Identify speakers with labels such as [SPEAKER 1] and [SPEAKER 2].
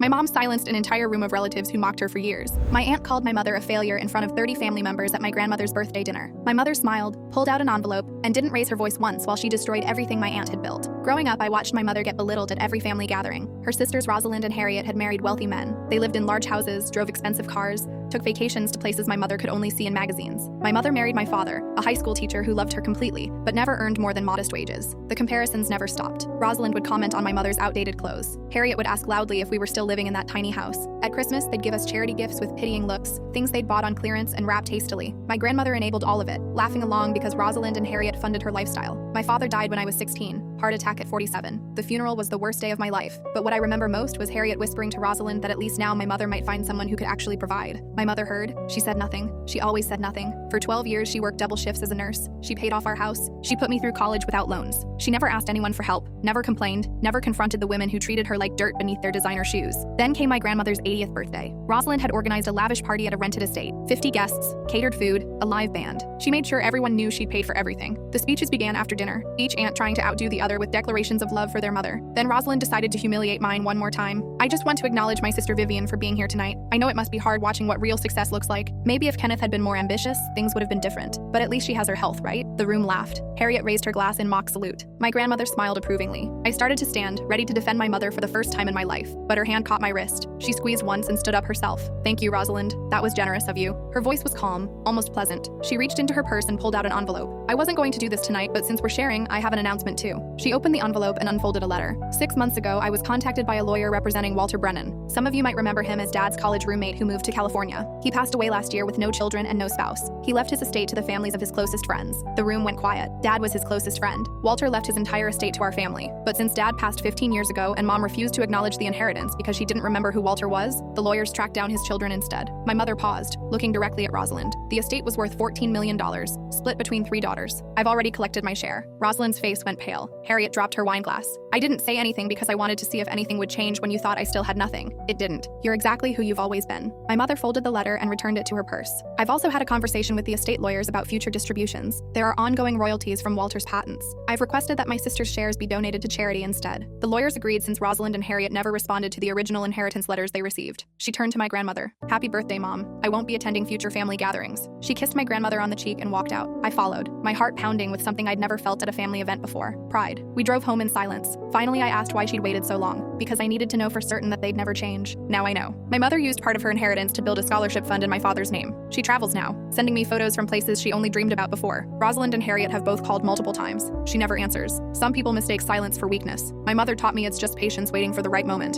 [SPEAKER 1] My mom silenced an entire room of relatives who mocked her for years. My aunt called my mother a failure in front of 30 family members at my grandmother's birthday dinner. My mother smiled, pulled out an envelope, and didn't raise her voice once while she destroyed everything my aunt had built. Growing up, I watched my mother get belittled at every family gathering. Her sisters Rosalind and Harriet had married wealthy men. They lived in large houses, drove expensive cars, took vacations to places my mother could only see in magazines. My mother married my father, a high school teacher who loved her completely, but never earned more than modest wages. The comparisons never stopped. Rosalind would comment on my mother's outdated clothes. Harriet would ask loudly if we were still living in that tiny house. At Christmas, they'd give us charity gifts with pitying looks, things they'd bought on clearance and wrapped hastily. My grandmother enabled all of it, laughing along because Rosalind and Harriet funded her lifestyle. My father died when I was 16, heart attack at 47. The funeral was the worst day of my life, but what I remember most was Harriet whispering to Rosalind that at least now my mother might find someone who could actually provide. My mother heard. She said nothing. She always said nothing. For 12 years, she worked double shifts as a nurse. She paid off our house. She put me through college without loans. She never asked anyone for help, never complained, never confronted the women who treated her like dirt beneath their designer shoes. Then came my grandmother's 80th birthday. Rosalind had organized a lavish party at a rented estate. 50 guests, catered food, a live band. She made sure everyone knew she'd paid for everything. The speeches began after dinner, each aunt trying to outdo the other with declarations of love for their mother. Then Rosalind decided to humiliate mine one more time. I just want to acknowledge my sister Vivian for being here tonight. I know it must be hard watching what real success looks like. Maybe if Kenneth had been more ambitious, things would have been different. But at least she has her health, right? The room laughed. Harriet raised her glass in mock salute. My grandmother smiled approvingly. I started to stand, ready to defend my mother for the first time in my life, but her hand caught my wrist. She squeezed once and stood up herself. Thank you, Rosalind. That was generous of you. Her voice was calm, almost pleasant. She reached into her purse and pulled out an envelope. I wasn't going to do this tonight, but since we're sharing, I have an announcement too. She opened the envelope and unfolded a letter. 6 months ago, I was contacted by a lawyer representing Walter Brennan. Some of you might remember him as Dad's college roommate who moved to California. He passed away last year with no children and no spouse. He left his estate to the families of his closest friends. The room went quiet. Dad was his closest friend. Walter left his entire estate to our family. But since Dad passed 15 years ago and Mom refused to acknowledge the inheritance because she didn't remember who Walter was, the lawyers tracked down his children instead. My mother paused, looking directly at Rosalind. The estate was worth $14 million, split between 3 daughters. I've already collected my share. Rosalind's face went pale. Harriet dropped her wine glass. I didn't say anything because I wanted to see if anything would change when you thought I still had nothing. It didn't. You're exactly who you've always been. My mother folded the letter and returned it to her purse. I've also had a conversation with the estate lawyers about future distributions. There are ongoing royalties from Walter's patents. I've requested that my sister's shares be donated to charity instead. The lawyers agreed since Rosalind and Harriet never responded to the original inheritance letters they received. She turned to my grandmother. Happy birthday, Mom. I won't be attending future family gatherings. She kissed my grandmother on the cheek and walked out. I followed, my heart pounding with something I'd never felt at a family event before: pride. We drove home in silence. Finally, I asked why she'd waited so long. Because I needed to know for certain that they'd never change. Now I know. My mother used part of her inheritance to build a scholarship fund in my father's name. She travels now, sending me photos from places she only dreamed about before. Rosalind and Harriet have both called multiple times. She never answers. Some people mistake silence for weakness. My mother taught me it's just patience waiting for the right moment.